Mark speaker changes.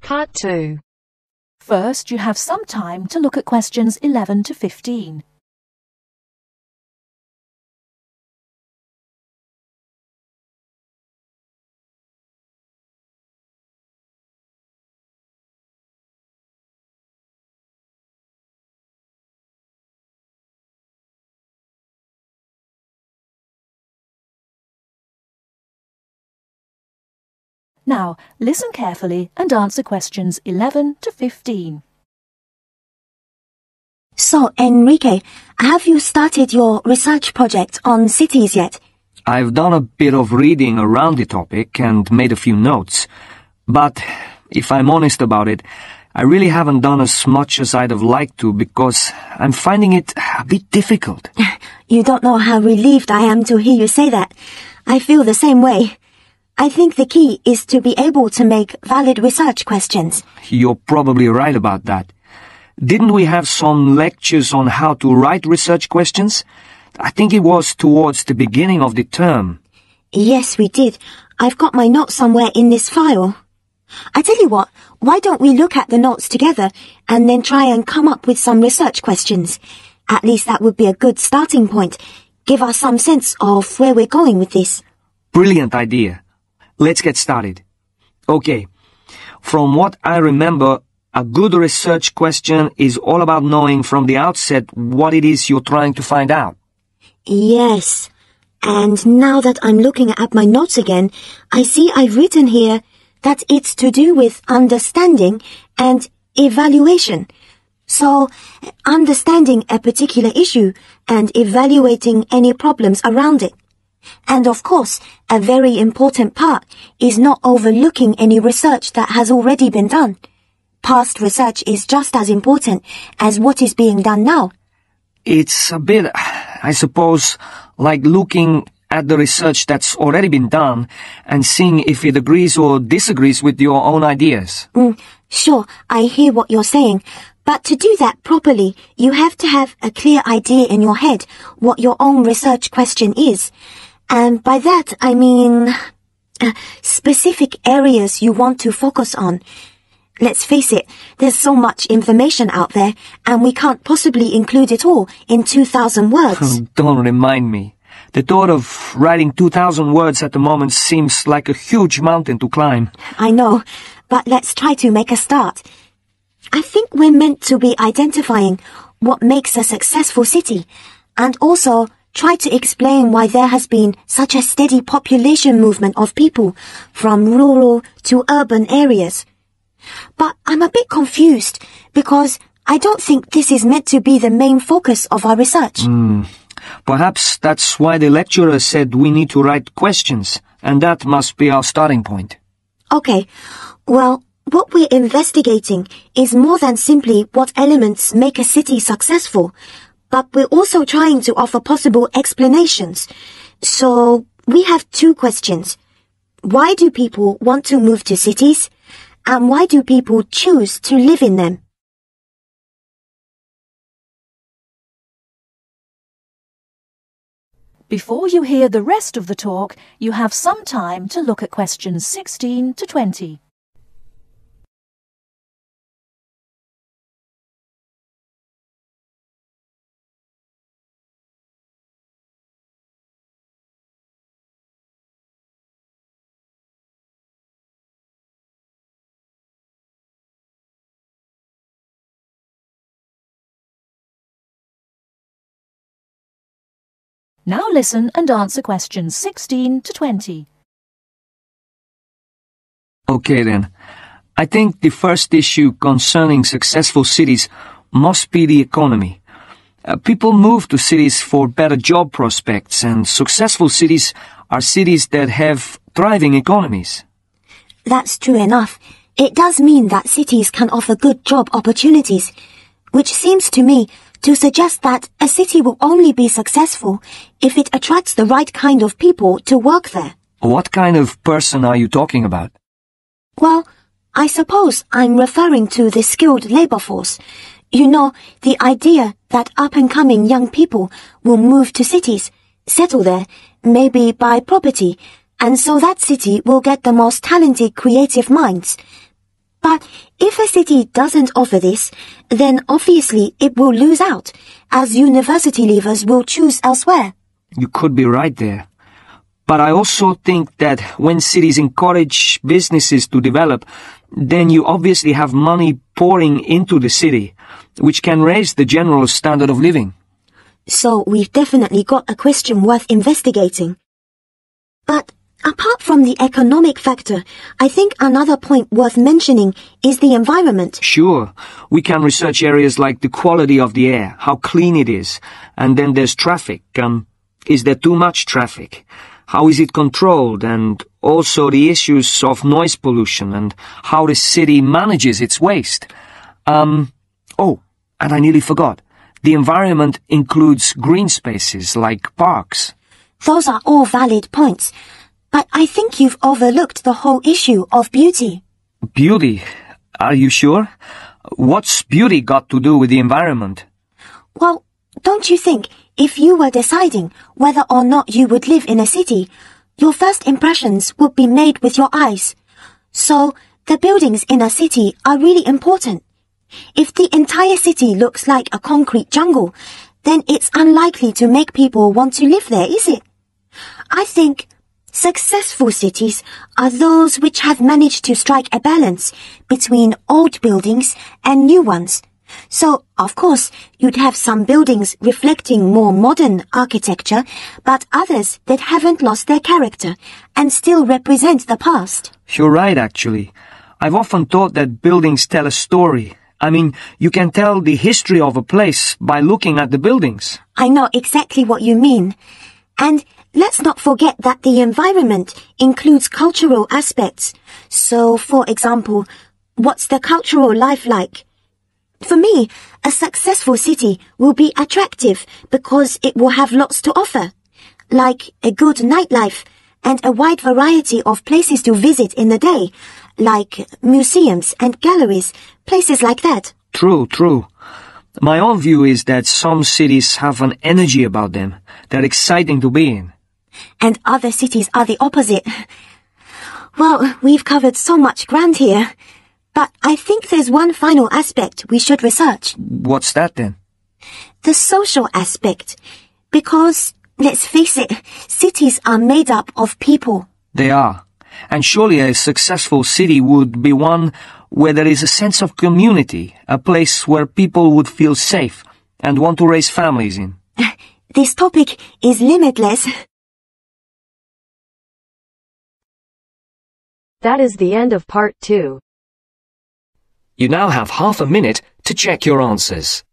Speaker 1: Part 2.
Speaker 2: First, you have some time to look at questions 11 to 15. Now, listen carefully and answer questions 11 to 15.
Speaker 3: So, Enrique, have you started your research project on cities yet?
Speaker 4: I've done a bit of reading around the topic and made a few notes. But, if I'm honest about it, I really haven't done as much as I'd have liked to because I'm finding it a bit difficult.
Speaker 3: You don't know how relieved I am to hear you say that. I feel the same way. I think the key is to be able to make valid research questions.
Speaker 4: You're probably right about that. Didn't we have some lectures on how to write research questions? I think it was towards the beginning of the term.
Speaker 3: Yes, we did. I've got my notes somewhere in this file. I tell you what, why don't we look at the notes together and then try and come up with some research questions? At least that would be a good starting point. Give us some sense of where we're going with this.
Speaker 4: Brilliant idea. Let's get started. Okay. From what I remember, a good research question is all about knowing from the outset what it is you're trying to find out.
Speaker 3: Yes. And now that I'm looking at my notes again, I see I've written here that it's to do with understanding and evaluation. So, understanding a particular issue and evaluating any problems around it. And of course, a very important part is not overlooking any research that has already been done. Past research is just as important as what is being done now.
Speaker 4: It's a bit, I suppose, like looking at the research that's already been done and seeing if it agrees or disagrees with your own ideas.
Speaker 3: Sure, I hear what you're saying. But to do that properly, you have to have a clear idea in your head what your own research question is. And by that, I mean specific areas you want to focus on. Let's face it, there's so much information out there, and we can't possibly include it all in 2,000 words.
Speaker 4: Don't remind me. The thought of writing 2,000 words at the moment seems like a huge mountain to climb.
Speaker 3: I know, but let's try to make a start. I think we're meant to be identifying what makes a successful city, and also try to explain why there has been such a steady population movement of people from rural to urban areas. But I'm a bit confused because I don't think this is meant to be the main focus of our research.
Speaker 4: Perhaps that's why the lecturer said we need to write questions, and that must be our starting point.
Speaker 3: Okay, well, what we're investigating is more than simply what elements make a city successful, but we're also trying to offer possible explanations. So, we have two questions. Why do people want to move to cities? And why do people choose to live in them?
Speaker 2: Before you hear the rest of the talk, you have some time to look at questions 16 to 20. Now listen and answer questions 16 to 20.
Speaker 4: Okay then. I think the first issue concerning successful cities must be the economy. People move to cities for better job prospects, and successful cities are cities that have thriving economies.
Speaker 3: That's true enough. It does mean that cities can offer good job opportunities, which seems to me to suggest that a city will only be successful if it attracts the right kind of people to work there.
Speaker 4: What kind of person are you talking about?
Speaker 3: Well, I suppose I'm referring to the skilled labor force. You know, the idea that up-and-coming young people will move to cities, settle there, maybe buy property, and so that city will get the most talented creative minds. But if a city doesn't offer this, then obviously it will lose out, as university leavers will choose elsewhere.
Speaker 4: You could be right there. But I also think that when cities encourage businesses to develop, then you obviously have money pouring into the city, which can raise the general standard of living.
Speaker 3: So we've definitely got a question worth investigating. But apart from the economic factor, I think another point worth mentioning is the environment.
Speaker 4: Sure, we can research areas like the quality of the air, how clean it is, and then there's traffic. Is there too much traffic? How is it controlled? And also the issues of noise pollution and how the city manages its waste. Oh, and I nearly forgot. The environment includes green spaces like parks.
Speaker 3: Those are all valid points, but I think you've overlooked the whole issue of beauty.
Speaker 4: Beauty? Are you sure? What's beauty got to do with the environment?
Speaker 3: Well, don't you think if you were deciding whether or not you would live in a city, your first impressions would be made with your eyes? So, the buildings in a city are really important. If the entire city looks like a concrete jungle, then it's unlikely to make people want to live there, is it? I think successful cities are those which have managed to strike a balance between old buildings and new ones. So, of course, you'd have some buildings reflecting more modern architecture, but others that haven't lost their character and still represent the past.
Speaker 4: You're right, actually. I've often thought that buildings tell a story. I mean, you can tell the history of a place by looking at the buildings.
Speaker 3: I know exactly what you mean. And let's not forget that the environment includes cultural aspects. So, for example, what's the cultural life like? For me, a successful city will be attractive because it will have lots to offer, like a good nightlife and a wide variety of places to visit in the day, like museums and galleries, places like that.
Speaker 4: True, true. My own view is that some cities have an energy about them. They're exciting to be in.
Speaker 3: And other cities are the opposite. Well, we've covered so much ground here. But I think there's one final aspect we should research.
Speaker 4: What's that then?
Speaker 3: The social aspect. Because, let's face it, cities are made up of people.
Speaker 4: They are. And surely a successful city would be one where there is a sense of community, a place where people would feel safe and want to raise families in.
Speaker 3: This topic is limitless.
Speaker 1: That is the end of part 2.
Speaker 4: You now have half a minute to check your answers.